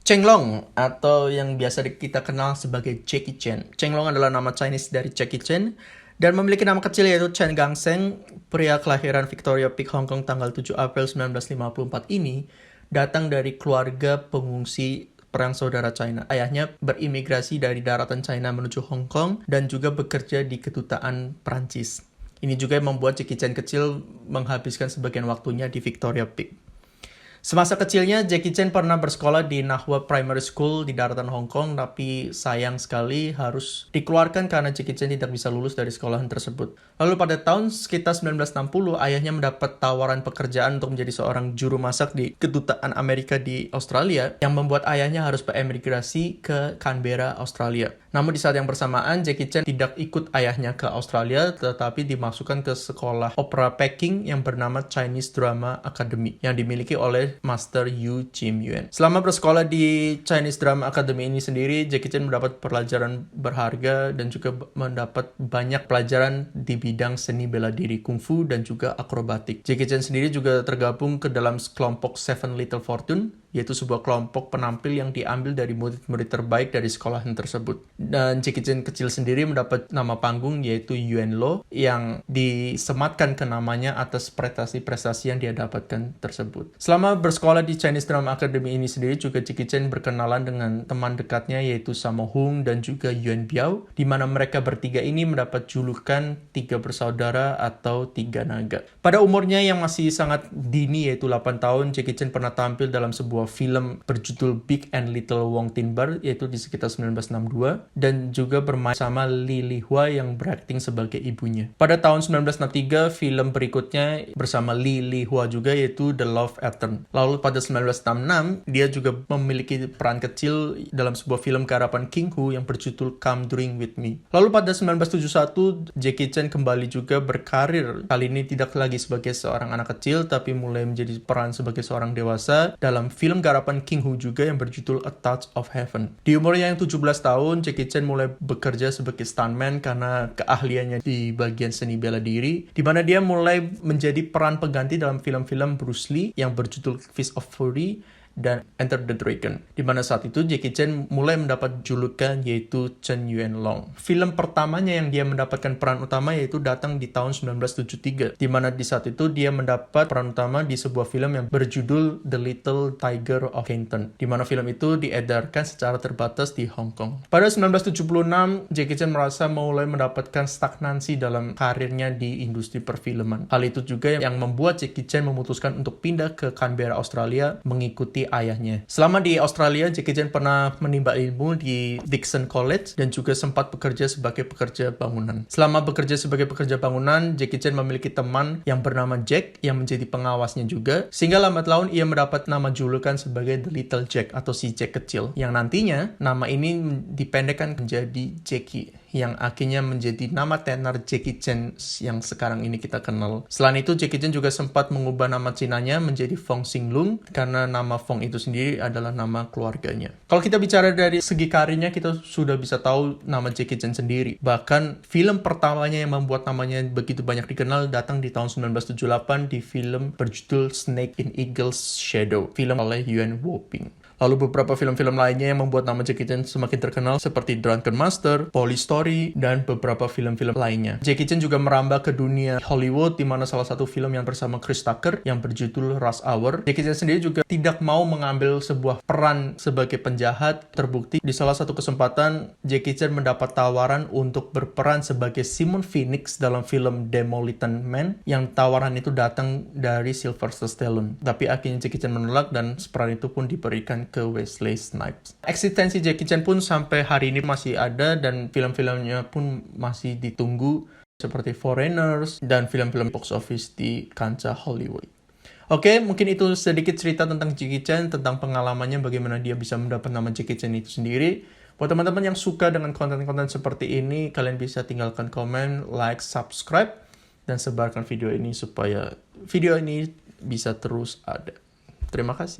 Cheng Long atau yang biasa kita kenal sebagai Jackie Chan. Cheng Long adalah nama Chinese dari Jackie Chan dan memiliki nama kecil yaitu Chen Gangseng. Pria kelahiran Victoria Peak, Hong Kong tanggal 7 April 1954 ini datang dari keluarga pengungsi Perang Saudara China. Ayahnya berimigrasi dari daratan China menuju Hong Kong dan juga bekerja di kedutaan Prancis. Ini juga yang membuat Jackie Chan kecil menghabiskan sebagian waktunya di Victoria Peak. Semasa kecilnya, Jackie Chan pernah bersekolah di Nahua Primary School di daratan Hong Kong, tapi sayang sekali harus dikeluarkan karena Jackie Chan tidak bisa lulus dari sekolahan tersebut. Lalu pada tahun sekitar 1960, ayahnya mendapat tawaran pekerjaan untuk menjadi seorang juru masak di kedutaan Amerika di Australia, yang membuat ayahnya harus beremigrasi ke Canberra, Australia. Namun di saat yang bersamaan, Jackie Chan tidak ikut ayahnya ke Australia, tetapi dimasukkan ke sekolah opera Peking yang bernama Chinese Drama Academy, yang dimiliki oleh Master Yu Jim Yuan. Selama bersekolah di Chinese Drama Academy ini sendiri, Jackie Chan mendapat pelajaran berharga dan juga mendapat banyak pelajaran di bidang seni bela diri, kungfu, dan juga akrobatik. Jackie Chan sendiri juga tergabung ke dalam kelompok Seven Little Fortune, yaitu sebuah kelompok penampil yang diambil dari murid-murid terbaik dari sekolahan tersebut. Dan Jackie Chan kecil sendiri mendapat nama panggung yaitu Yuen Lo, yang disematkan ke namanya atas prestasi-prestasi yang dia dapatkan tersebut. Selama bersekolah di Chinese Drama Academy ini sendiri juga Jackie Chan berkenalan dengan teman dekatnya yaitu Sammo Hung dan juga Yuan Biao, di mana mereka bertiga ini mendapat julukan tiga bersaudara atau tiga naga. Pada umurnya yang masih sangat dini yaitu 8 tahun, Jackie Chan pernah tampil dalam sebuah film berjudul Big and Little Wong Tin Bar yaitu di sekitar 1962 dan juga bermain sama Li Lihua yang berakting sebagai ibunya. Pada tahun 1963 film berikutnya bersama Li Lihua juga yaitu The Love Etern. Lalu pada 1966 dia juga memiliki peran kecil dalam sebuah film garapan King Hu yang berjudul Come Drink With Me. Lalu pada 1971 Jackie Chan kembali juga berkarir, kali ini tidak lagi sebagai seorang anak kecil tapi mulai menjadi peran sebagai seorang dewasa dalam film garapan King Hu juga yang berjudul A Touch of Heaven. Di umurnya yang 17 tahun, Jackie Chan mulai bekerja sebagai stuntman karena keahliannya di bagian seni bela diri, di mana dia mulai menjadi peran pengganti dalam film-film Bruce Lee yang berjudul Fist of Fury dan Enter the Dragon, di mana saat itu Jackie Chan mulai mendapat julukan yaitu Chen Yuan Long. Film pertamanya yang dia mendapatkan peran utama yaitu datang di tahun 1973, di mana di saat itu dia mendapat peran utama di sebuah film yang berjudul The Little Tiger of Canton, di mana film itu diedarkan secara terbatas di Hong Kong. Pada 1976, Jackie Chan merasa mulai mendapatkan stagnansi dalam karirnya di industri perfilman. Hal itu juga yang membuat Jackie Chan memutuskan untuk pindah ke Canberra, Australia, mengikuti ayahnya. Selama di Australia, Jackie Chan pernah menimba ilmu di Dickson College dan juga sempat bekerja sebagai pekerja bangunan. Selama bekerja sebagai pekerja bangunan, Jackie Chan memiliki teman yang bernama Jack yang menjadi pengawasnya juga, sehingga lambat laun ia mendapat nama julukan sebagai The Little Jack atau si Jack kecil, yang nantinya nama ini dipendekkan menjadi Jackie, yang akhirnya menjadi nama tenar Jackie Chan yang sekarang ini kita kenal. Selain itu, Jackie Chan juga sempat mengubah nama Cinanya menjadi Fong Sing Lung karena nama Fong itu sendiri adalah nama keluarganya. Kalau kita bicara dari segi karirnya, kita sudah bisa tahu nama Jackie Chan sendiri. Bahkan film pertamanya yang membuat namanya begitu banyak dikenal datang di tahun 1978 di film berjudul Snake in Eagle's Shadow, film oleh Yuen Woo-ping. Lalu beberapa film-film lainnya yang membuat nama Jackie Chan semakin terkenal seperti Drunken Master, Police Story, dan beberapa film-film lainnya. Jackie Chan juga merambah ke dunia Hollywood, di mana salah satu film yang bersama Chris Tucker yang berjudul Rush Hour. Jackie Chan sendiri juga tidak mau mengambil sebuah peran sebagai penjahat. Terbukti di salah satu kesempatan Jackie Chan mendapat tawaran untuk berperan sebagai Simon Phoenix dalam film Demolition Man, yang tawaran itu datang dari Sylvester Stallone. Tapi akhirnya Jackie Chan menolak dan peran itu pun diberikan ke Wesley Snipes. Eksistensi Jackie Chan pun sampai hari ini masih ada dan film-filmnya pun masih ditunggu seperti Foreigners dan film-film box office di kancah Hollywood. Oke, mungkin itu sedikit cerita tentang Jackie Chan, tentang pengalamannya bagaimana dia bisa mendapat nama Jackie Chan itu sendiri. Buat teman-teman yang suka dengan konten-konten seperti ini, kalian bisa tinggalkan komen, like, subscribe, dan sebarkan video ini supaya video ini bisa terus ada. Terima kasih.